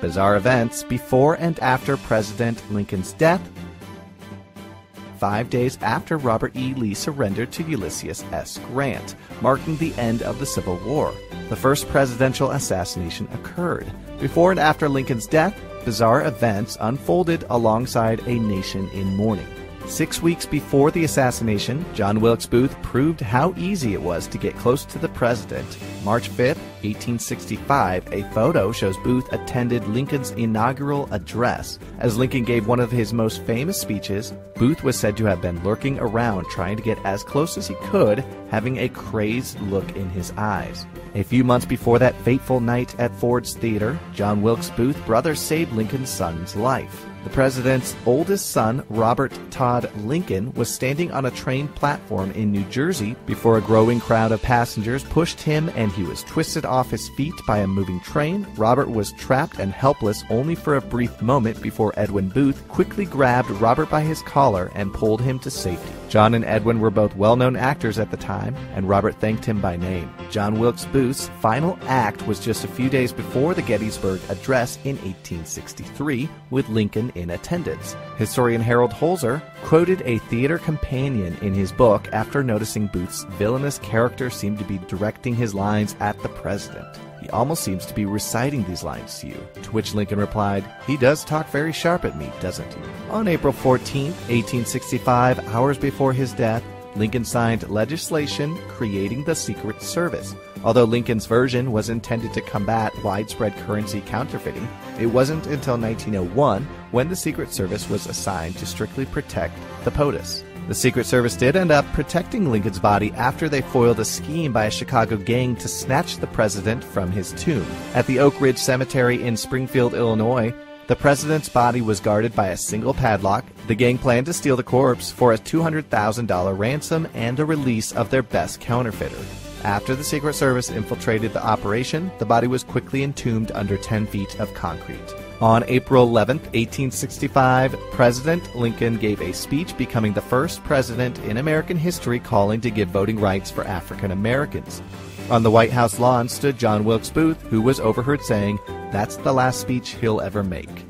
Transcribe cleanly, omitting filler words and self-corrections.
Bizarre events before and after President Lincoln's death. 5 days after Robert E. Lee surrendered to Ulysses S. Grant, marking the end of the Civil War. The first presidential assassination occurred. Before and after Lincoln's death, bizarre events unfolded alongside a nation in mourning. 6 weeks before the assassination, John Wilkes Booth proved how easy it was to get close to the president. March 5, 1865, a photo shows Booth attended Lincoln's inaugural address. As Lincoln gave one of his most famous speeches, Booth was said to have been lurking around trying to get as close as he could, having a crazed look in his eyes. A few months before that fateful night at Ford's Theater, John Wilkes Booth's brother saved Lincoln's son's life. The president's oldest son, Robert Todd Lincoln, was standing on a train platform in New Jersey before a growing crowd of passengers pushed him and he was twisted off his feet by a moving train. Robert was trapped and helpless only for a brief moment before Edwin Booth quickly grabbed Robert by his collar and pulled him to safety. John and Edwin were both well-known actors at the time, and Robert thanked him by name. John Wilkes Booth's final act was just a few days before the Gettysburg Address in 1863, with Lincoln in attendance. Historian Harold Holzer quoted a theater companion in his book after noticing Booth's villainous character seemed to be directing his lines at the president. He almost seems to be reciting these lines to you. To which Lincoln replied, "He does talk very sharp at me, doesn't he?" On April 14, 1865, hours before his death, Lincoln signed legislation creating the Secret Service. Although Lincoln's version was intended to combat widespread currency counterfeiting, it wasn't until 1901 when the Secret Service was assigned to strictly protect the POTUS. The Secret Service did end up protecting Lincoln's body after they foiled a scheme by a Chicago gang to snatch the president from his tomb. At the Oak Ridge Cemetery in Springfield, Illinois, the president's body was guarded by a single padlock. The gang planned to steal the corpse for a $200,000 ransom and a release of their best counterfeiter. After the Secret Service infiltrated the operation, the body was quickly entombed under 10 feet of concrete. On April 11, 1865, President Lincoln gave a speech becoming the first president in American history calling to give voting rights for African Americans. On the White House lawn stood John Wilkes Booth, who was overheard saying, "That's the last speech he'll ever make."